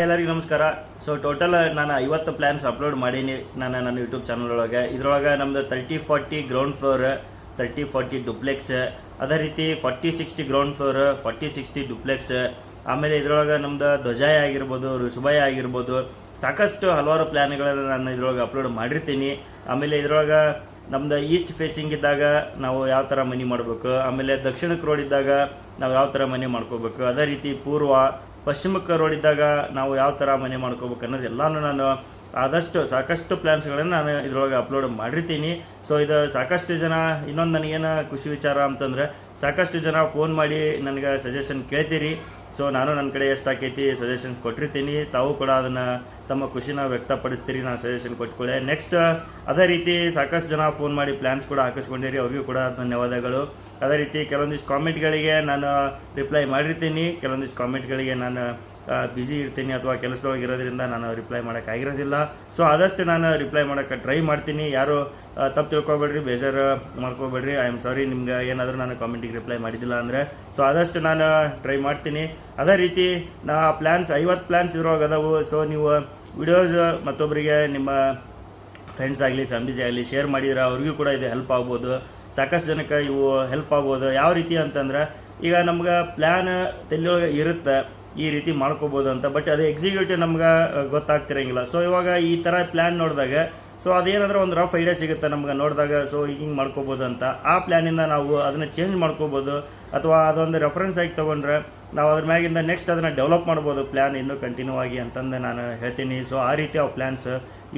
ಎಲ್ಲರಿಗೂ ನಮಸ್ಕಾರ. So total ನಾನು 50 ಪ್ಲ್ಯಾನ್ಸ್ ಅಪ್ಲೋಡ್ ಮಾಡೀನಿ ನನ್ನ ಯೂಟ್ಯೂಬ್ ಚಾನಲ್ ಒಳಗೆ. ಇದ್ರೊಳಗೆ ನಮ್ದು 30-40 ಗ್ರೌಂಡ್ ಫ್ಲೋರ್, 30-40 ಡುಪ್ಲೆಕ್ಸ್, ಅದೇ ರೀತಿ 40-60 ಗ್ರೌಂಡ್ ಫ್ಲೋರ್, 40-60 ಡುಪ್ಲೆಕ್ಸ್. ಆಮೇಲೆ ಇದ್ರೊಳಗೆ ನಮ್ದು ಧ್ವಜಾಯ ಆಗಿರ್ಬೋದು, ಋಷಭಾಯ ಆಗಿರ್ಬೋದು, ಸಾಕಷ್ಟು ಹಲವಾರು ಪ್ಲ್ಯಾನ್ಗಳನ್ನು ನಾನು ಇದ್ರೊಳಗೆ ಅಪ್ಲೋಡ್ ಮಾಡಿರ್ತೀನಿ. ಆಮೇಲೆ ಇದ್ರೊಳಗೆ ನಮ್ದು ಈಸ್ಟ್ ಫೇಸಿಂಗ್ ಇದ್ದಾಗ ನಾವು ಯಾವ ಥರ ಮನೆ ಮಾಡಬೇಕು, ಆಮೇಲೆ ದಕ್ಷಿಣಕ್ಕೆ ರೋಡ್ ಇದ್ದಾಗ ನಾವು ಯಾವ ಥರ ಮನೆ ಮಾಡ್ಕೋಬೇಕು, ಅದೇ ರೀತಿ ಪೂರ್ವ ಪಶ್ಚಿಮಕ್ಕೆ ರೋಡ್ ಇದ್ದಾಗ ನಾವು ಯಾವ ಥರ ಮನೆ ಮಾಡ್ಕೋಬೇಕು ಅನ್ನೋದೆಲ್ಲನೂ ನಾನು ಸಾಕಷ್ಟು ಪ್ಲ್ಯಾನ್ಸ್ಗಳನ್ನು ನಾನು ಇದ್ರೊಳಗೆ ಅಪ್ಲೋಡ್ ಮಾಡಿರ್ತೀನಿ. ಸೊ ಇದು ಸಾಕಷ್ಟು ಜನ, ಇನ್ನೊಂದು ನನಗೇನು ಖುಷಿ ವಿಚಾರ ಅಂತಂದರೆ, ಸಾಕಷ್ಟು ಜನ ಫೋನ್ ಮಾಡಿ ನನಗೆ ಸಜೆಷನ್ ಕೇಳ್ತೀರಿ. ಸೊ ನಾನು ನನ್ನ ಕಡೆ ಎಷ್ಟು ಆಕೈತಿ ಸಜೆಷನ್ಸ್ ಕೊಟ್ಟಿರ್ತೀನಿ, ತಾವು ಕೂಡ ಅದನ್ನು ತಮ್ಮ ಖುಷಿನ ವ್ಯಕ್ತಪಡಿಸ್ತೀರಿ ನಾನು ಸಜೆಷನ್ ಕೊಟ್ಕೊಳ್ಳೆ. ನೆಕ್ಸ್ಟ್ ಅದೇ ರೀತಿ ಸಾಕಷ್ಟು ಜನ ಫೋನ್ ಮಾಡಿ ಪ್ಲ್ಯಾನ್ಸ್ ಕೂಡ ಹಾಕಿಸ್ಕೊಂಡಿರಿ, ಅವ್ರಿಗೂ ಕೂಡ ಧನ್ಯವಾದಗಳು. ಅದೇ ರೀತಿ ಕೆಲವೊಂದಿಷ್ಟು ಕಾಮೆಂಟ್ಗಳಿಗೆ ನಾನು ರಿಪ್ಲೈ ಮಾಡಿರ್ತೀನಿ, ಕೆಲವೊಂದಿಷ್ಟು ಕಾಮೆಂಟ್ಗಳಿಗೆ ನಾನು ಬ್ಯುಸಿ ಇರ್ತೀನಿ ಅಥವಾ ಕೆಲಸದೊಳಗಿರೋದ್ರಿಂದ ನಾನು ರಿಪ್ಲೈ ಮಾಡೋಕ್ಕಾಗಿರೋದಿಲ್ಲ. ಸೊ ಆದಷ್ಟು ನಾನು ರಿಪ್ಲೈ ಮಾಡೋಕ್ಕೆ ಟ್ರೈ ಮಾಡ್ತೀನಿ. ಯಾರು ತಪ್ಪು ತಿಳ್ಕೊಬೇಡ್ರಿ, ಬೇಜಾರು ಮಾಡ್ಕೋಬೇಡ್ರಿ. ಐ ಆಮ್ ಸಾರಿ ನಿಮ್ಗೆ ಏನಾದರೂ ನಾನು ಕಾಮೆಂಟಿಗೆ ರಿಪ್ಲೈ ಮಾಡಿದ್ದಿಲ್ಲ ಅಂದರೆ. ಸೊ ಆದಷ್ಟು ನಾನು ಟ್ರೈ ಮಾಡ್ತೀನಿ. ಅದೇ ರೀತಿ ಪ್ಲ್ಯಾನ್ಸ್ 50 ಪ್ಲ್ಯಾನ್ಸ್ ಇರೋವಾಗ ಅದಾವು. ಸೊ ನೀವು ವಿಡಿಯೋಸ್ ಮತ್ತೊಬ್ಬರಿಗೆ ನಿಮ್ಮ ಫ್ರೆಂಡ್ಸ್ ಆಗಲಿ ಫ್ಯಾಮಿಲೀಸ್ ಆಗಲಿ ಶೇರ್ ಮಾಡಿದ್ರೆ ಅವ್ರಿಗೂ ಕೂಡ ಇದು ಹೆಲ್ಪ್ ಆಗ್ಬೋದು, ಸಾಕಷ್ಟು ಜನಕ್ಕೆ ಇವು ಹೆಲ್ಪ್ ಆಗ್ಬೋದು. ಯಾವ ರೀತಿ ಅಂತಂದ್ರೆ, ಈಗ ನಮ್ಗೆ ಪ್ಲ್ಯಾನ್ ತಲೆಯೊಳಗೆ ಇರುತ್ತೆ ಈ ರೀತಿ ಮಾಡ್ಕೋಬೋದು ಅಂತ, ಬಟ್ ಅದು ಎಕ್ಸಿಕ್ಯೂಟಿವ್ ನಮ್ಗೆ ಗೊತ್ತಾಗ್ತಿರಂಗಿಲ್ಲ. ಸೊ ಇವಾಗ ಈ ಥರ ಪ್ಲ್ಯಾನ್ ನೋಡಿದಾಗ ಸೊ ಅದೇನಾದ್ರೆ ಒಂದು ರಫ್ ಐಡಿಯಾ ಸಿಗುತ್ತೆ ನಮ್ಗೆ ನೋಡಿದಾಗ. ಸೊ ಹಿಂಗೆ ಮಾಡ್ಕೋಬೋದು ಅಂತ ಆ ಪ್ಲ್ಯಾನಿಂದ ನಾವು ಅದನ್ನು ಚೇಂಜ್ ಮಾಡ್ಕೋಬೋದು, ಅಥವಾ ಅದೊಂದು ರೆಫರೆನ್ಸ್ ಆಗಿ ತೊಗೊಂಡ್ರೆ ನಾವು ಅದ್ರ ಮ್ಯಾಗಿಂದ ನೆಕ್ಸ್ಟ್ ಅದನ್ನು ಡೆವಲಪ್ ಮಾಡ್ಬೋದು ಪ್ಲ್ಯಾನ್ ಇನ್ನೂ ಕಂಟಿನ್ಯೂ ಆಗಿ ಅಂತಂದು ನಾನು ಹೇಳ್ತೀನಿ. ಸೊ ಆ ರೀತಿ ಅವು ಪ್ಲ್ಯಾನ್ಸ್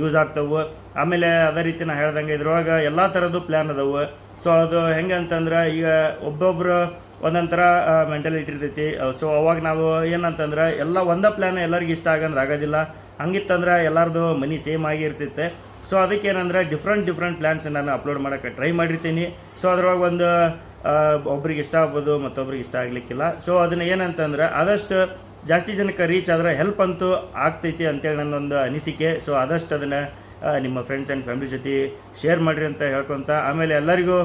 ಯೂಸ್ ಆಗ್ತವೆ. ಆಮೇಲೆ ಅದೇ ರೀತಿ ನಾನು ಹೇಳ್ದಂಗೆ ಇದ್ರೊಳಗೆ ಎಲ್ಲ ಥರದ್ದು ಪ್ಲ್ಯಾನ್ ಅದಾವೆ. ಸೊ ಅದು ಹೆಂಗೆ ಅಂತಂದ್ರೆ, ಈಗ ಒಬ್ಬೊಬ್ಬರು ಒಂದೊಂದು ಥರ ಮೆಂಟಾಲಿಟಿ ಇರ್ತೈತಿ. ಸೊ ಅವಾಗ ನಾವು ಏನಂತಂದ್ರೆ, ಎಲ್ಲ ಒಂದೇ ಪ್ಲ್ಯಾನ್ ಎಲ್ಲರಿಗೂ ಇಷ್ಟ ಆಗಂದ್ರೆ ಆಗೋದಿಲ್ಲ. ಹಂಗಿತ್ತಂದ್ರೆ ಎಲ್ಲರದು ಮನಿ ಸೇಮ್ ಆಗಿ ಇರ್ತೈತೆ. ಸೊ ಅದಕ್ಕೇನಂದ್ರೆ ಡಿಫ್ರೆಂಟ್ ಪ್ಲ್ಯಾನ್ಸ್ ನಾನು ಅಪ್ಲೋಡ್ ಮಾಡೋಕ್ಕೆ ಟ್ರೈ ಮಾಡಿರ್ತೀನಿ. ಸೊ ಅದ್ರೊಳಗೆ ಒಂದು ಒಬ್ರಿಗೆ ಇಷ್ಟ ಆಗ್ಬೋದು, ಮತ್ತೊಬ್ರಿಗೆ ಇಷ್ಟ ಆಗಲಿಕ್ಕಿಲ್ಲ. ಸೊ ಅದನ್ನು ಏನಂತಂದ್ರೆ, ಆದಷ್ಟು ಜಾಸ್ತಿ ಜನಕ್ಕೆ ರೀಚ್ ಆದರೆ ಹೆಲ್ಪ್ ಅಂತೂ ಆಗ್ತೈತಿ ಅಂತೇಳಿ ನನ್ನೊಂದು ಅನಿಸಿಕೆ. ಸೊ ಆದಷ್ಟು ಅದನ್ನು ನಿಮ್ಮ ಫ್ರೆಂಡ್ಸ್ ಆ್ಯಂಡ್ ಫ್ಯಾಮಿಲಿ ಜೊತೆ ಶೇರ್ ಮಾಡಿರಿ ಅಂತ ಹೇಳ್ಕೊತ, ಆಮೇಲೆ ಎಲ್ಲರಿಗೂ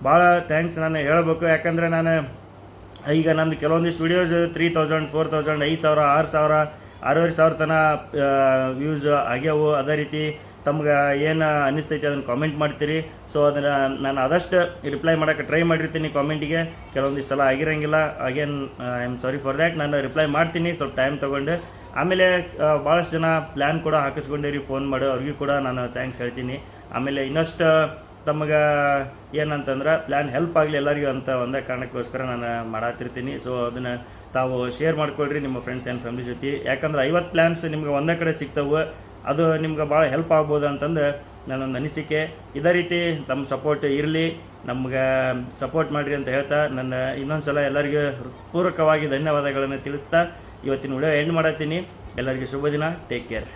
ಭಾಳ ಥ್ಯಾಂಕ್ಸ್ ನಾನು ಹೇಳಬೇಕು. ಯಾಕಂದರೆ ನಾನು ಈಗ ನಂದು ಕೆಲವೊಂದಿಷ್ಟು ವೀಡಿಯೋಸ್ 3000, 4000, 5000, 6000, 6500 ತನಕ ವ್ಯೂಸ್ ಆಗ್ಯಾವು. ಅದೇ ರೀತಿ ತಮ್ಗೆ ಏನು ಅನ್ನಿಸ್ತೈತಿ ಅದನ್ನು ಕಾಮೆಂಟ್ ಮಾಡ್ತೀರಿ. ಸೊ ಅದನ್ನು ನಾನು ಆದಷ್ಟು ರಿಪ್ಲೈ ಮಾಡೋಕ್ಕೆ ಟ್ರೈ ಮಾಡಿರ್ತೀನಿ ಕಾಮೆಂಟಿಗೆ. ಕೆಲವೊಂದಿಷ್ಟು ಸಲ ಆಗಿರೋಂಗಿಲ್ಲ, again I am sorry for that. ನಾನು ರಿಪ್ಲೈ ಮಾಡ್ತೀನಿ ಸ್ವಲ್ಪ ಟೈಮ್ ತೊಗೊಂಡು. ಆಮೇಲೆ ಭಾಳಷ್ಟು ಜನ ಪ್ಲ್ಯಾನ್ ಕೂಡ ಹಾಕಿಸ್ಕೊಂಡಿರಿ ಫೋನ್ ಮಾಡಿ, ಅವ್ರಿಗೂ ಕೂಡ ನಾನು ಥ್ಯಾಂಕ್ಸ್ ಹೇಳ್ತೀನಿ. ಆಮೇಲೆ ಇನ್ನಷ್ಟು ತಮಗೆ ಏನಂತಂದ್ರೆ, ಪ್ಲ್ಯಾನ್ ಹೆಲ್ಪ್ ಆಗಲಿ ಎಲ್ಲರಿಗೂ ಅಂತ ಒಂದೇ ಕಾರಣಕ್ಕೋಸ್ಕರ ನಾನು ಮಾಡತ್ತಿರ್ತೀನಿ. ಸೊ ಅದನ್ನು ತಾವು ಶೇರ್ ಮಾಡ್ಕೊಳ್ರಿ ನಿಮ್ಮ ಫ್ರೆಂಡ್ಸ್ ಆ್ಯಂಡ್ ಫ್ಯಾಮಿಲಿ ಜೊತೆ. ಯಾಕಂದ್ರೆ 50 ಪ್ಲ್ಯಾನ್ಸ್ ನಿಮ್ಗೆ ಒಂದೇ ಕಡೆ ಸಿಗ್ತವೆ, ಅದು ನಿಮ್ಗೆ ಭಾಳ ಹೆಲ್ಪ್ ಆಗ್ಬೋದು ಅಂತಂದು ನನ್ನೊಂದು ಅನಿಸಿಕೆ. ಇದೇ ರೀತಿ ತಮ್ಮ ಸಪೋರ್ಟ್ ಇರಲಿ, ನಮ್ಗೆ ಸಪೋರ್ಟ್ ಮಾಡಿರಿ ಅಂತ ಹೇಳ್ತಾ, ನನ್ನ ಇನ್ನೊಂದು ಸಲ ಎಲ್ಲರಿಗೂ ಪೂರ್ವಕವಾಗಿ ಧನ್ಯವಾದಗಳನ್ನು ತಿಳಿಸ್ತಾ ಇವತ್ತಿನ ವಿಡಿಯೋ ಎಂಡ್ ಮಾಡತ್ತೀನಿ. ಎಲ್ಲರಿಗೂ ಶುಭ ದಿನ. Take care.